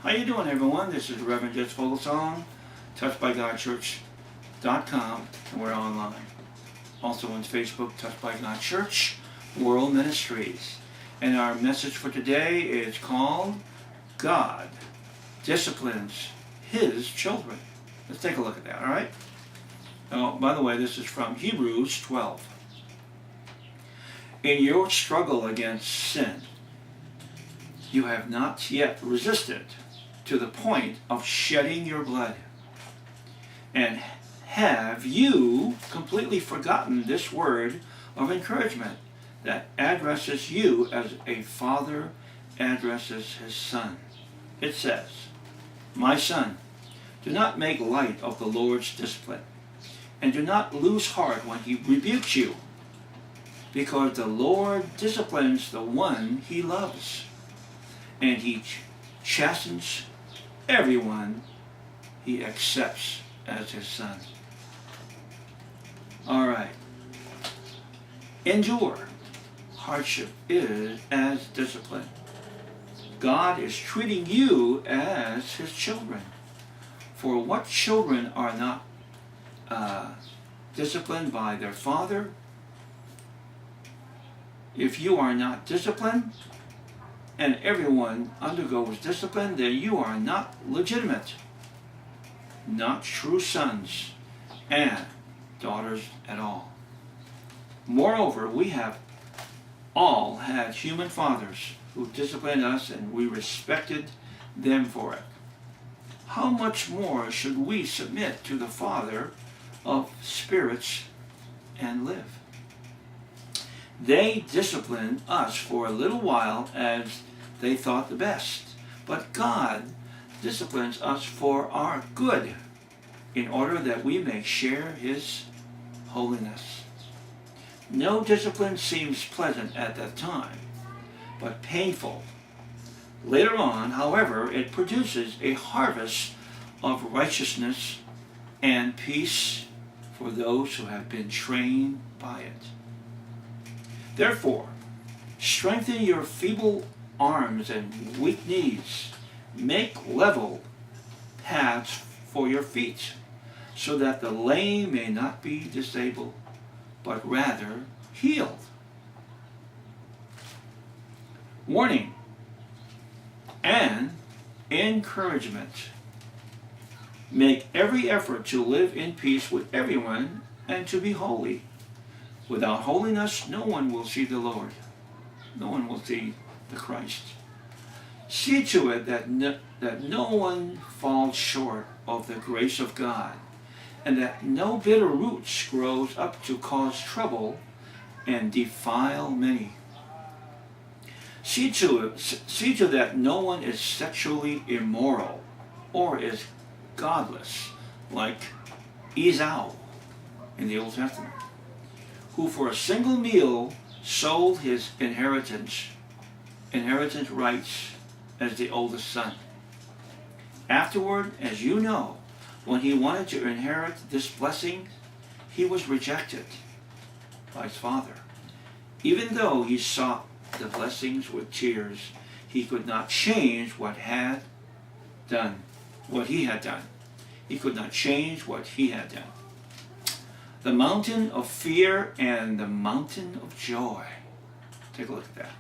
How you doing, everyone? This is Rev-Jess Foglesong, touchedbygodchurch.com, and we're online. Also on Facebook, Touched by God Church, World Ministries. And our message for today is called God Disciplines His Children. Let's take a look at that, all right? Oh, by the way, this is from Hebrews 12. In your struggle against sin, you have not yet resisted to the point of shedding your blood. And have you completely forgotten this word of encouragement that addresses you as a father addresses his son? It says, "My son, do not make light of the Lord's discipline, and do not lose heart when he rebukes you, because the Lord disciplines the one he loves, and he chastens everyone he accepts as his son." All right. Endure hardship is as discipline. God is treating you as his children. For what children are not disciplined by their father? If you are not disciplined, and everyone undergoes discipline, then you are not legitimate, not true sons and daughters at all. Moreover, we have all had human fathers who disciplined us, and we respected them for it. How much more should we submit to the Father of spirits and live? They disciplined us for a little while as they thought the best. But God disciplines us for our good, in order that we may share his holiness. No discipline seems pleasant at that time, but painful. Later on, however, it produces a harvest of righteousness and peace for those who have been trained by it. Therefore, strengthen your feeble arms and weak knees. Make level paths for your feet, so that the lame may not be disabled, but rather healed. Warning and encouragement. Make every effort to live in peace with everyone and to be holy. Without holiness, no one will see the Lord. No one will see the Christ. See to it that no one falls short of the grace of God, and that no bitter roots grows up to cause trouble and defile many. See to that no one is sexually immoral or is godless, like Esau in the Old Testament, who for a single meal sold his inheritance rights as the oldest son. Afterward, as you know, when he wanted to inherit this blessing, he was rejected by his father. Even though he sought the blessings with tears, he could not change what he had done. He could not change what he had done. The mountain of fear and the mountain of joy. Take a look at that.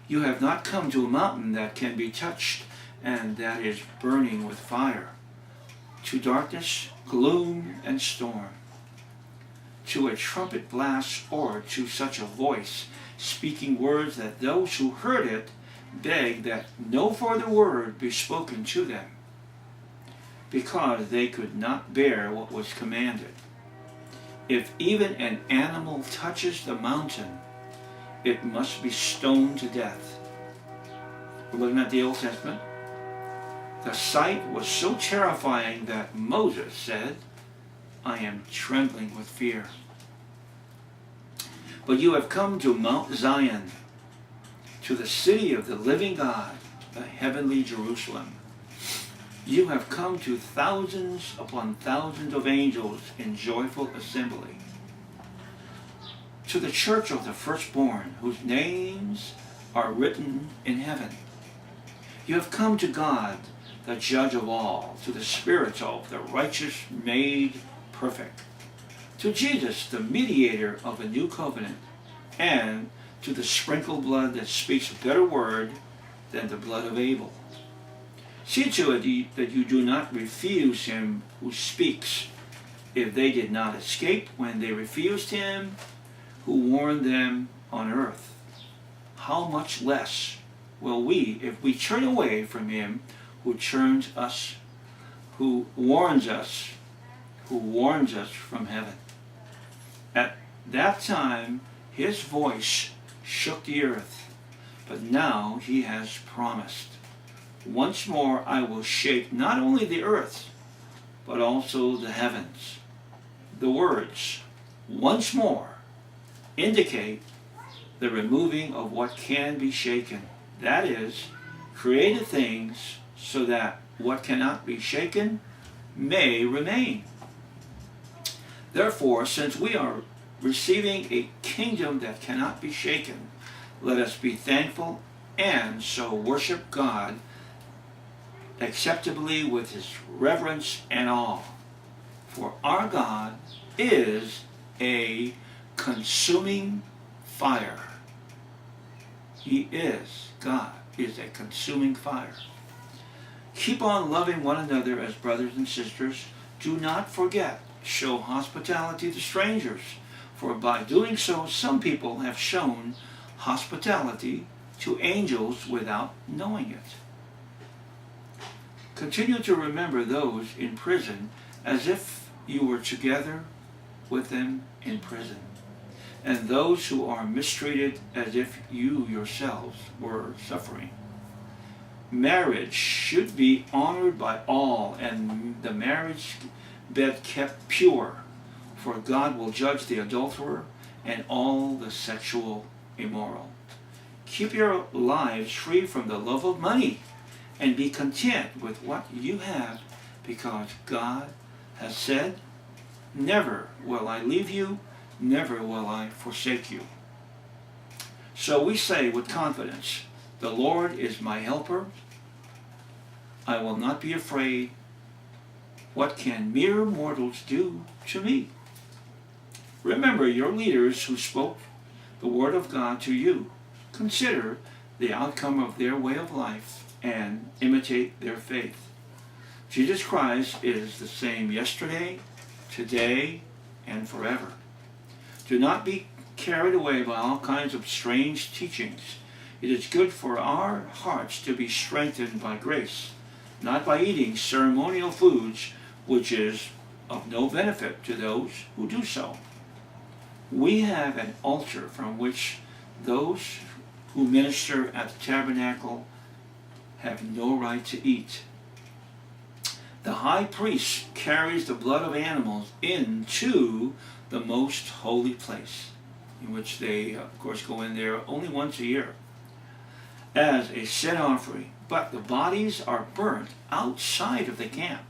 You have not come to a mountain that can be touched and that is burning with fire, to darkness, gloom, and storm, to a trumpet blast, or to such a voice speaking words that those who heard it begged that no further word be spoken to them, because they could not bear what was commanded. If even an animal touches the mountain, it must be stoned to death. We're looking at the Old Testament. The sight was so terrifying that Moses said, "I am trembling with fear." But you have come to Mount Zion, to the city of the living God, the heavenly Jerusalem. You have come to thousands upon thousands of angels in joyful assembly, to the church of the firstborn, whose names are written in heaven. You have come to God, the judge of all, to the Spirit of the righteous made perfect, to Jesus, the mediator of a new covenant, and to the sprinkled blood that speaks a better word than the blood of Abel. See to it that you do not refuse him who speaks, if they did not escape when they refused him who warned them on earth. How much less will we, if we turn away from him who warns us from heaven. At that time his voice shook the earth, but now he has promised, once more I will shake not only the earth, but also the heavens. The words, once more, indicate the removing of what can be shaken. That is, created things so that what cannot be shaken may remain. Therefore, since we are receiving a kingdom that cannot be shaken, let us be thankful and so worship God acceptably with his reverence and awe. For our God is a consuming fire. God is a consuming fire. Keep on loving one another as brothers and sisters. Do not forget, show hospitality to strangers, for by doing so some people have shown hospitality to angels without knowing it. Continue to remember those in prison as if you were together with them in prison, and those who are mistreated as if you yourselves were suffering. Marriage should be honored by all, and the marriage bed kept pure, for God will judge the adulterer and all the sexual immoral. Keep your lives free from the love of money, and be content with what you have, because God has said, never will I leave you, never will I forsake you. So we say with confidence, the Lord is my helper. I will not be afraid. What can mere mortals do to me? Remember your leaders who spoke the word of God to you. Consider the outcome of their way of life and imitate their faith. Jesus Christ is the same yesterday, today, and forever. Do not be carried away by all kinds of strange teachings. It is good for our hearts to be strengthened by grace, not by eating ceremonial foods, which is of no benefit to those who do so. We have an altar from which those who minister at the tabernacle have no right to eat. The high priest carries the blood of animals into the most holy place, in which they, of course, go in there only once a year, as a sin offering. But the bodies are burnt outside of the camp.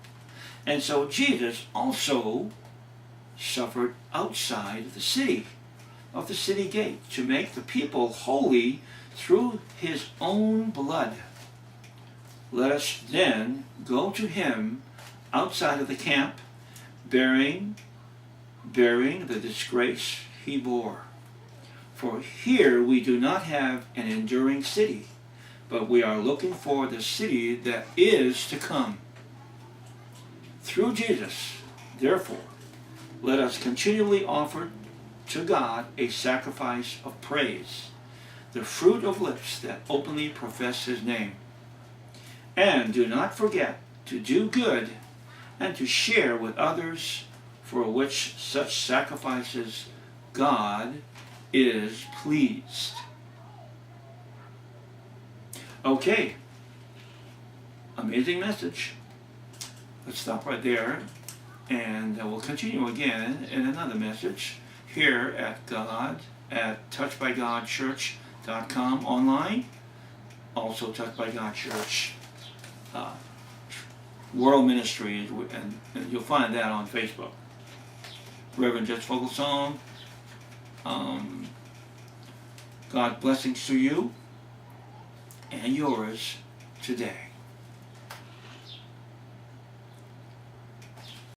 And so Jesus also suffered outside the city gate, to make the people holy through his own blood. Let us then go to him outside of the camp, bearing the disgrace he bore. For here we do not have an enduring city, but we are looking for the city that is to come. Through Jesus, therefore, let us continually offer to God a sacrifice of praise, the fruit of lips that openly profess his name. And do not forget to do good and to share with others, for which such sacrifices God is pleased. Okay, amazing message. Let's stop right there, and we'll continue again in another message here at touchedbygodchurch.com online, also Touched by God Church World Ministries, and you'll find that on Facebook. Rev-Jess Foglesong. God blessings to you and yours today.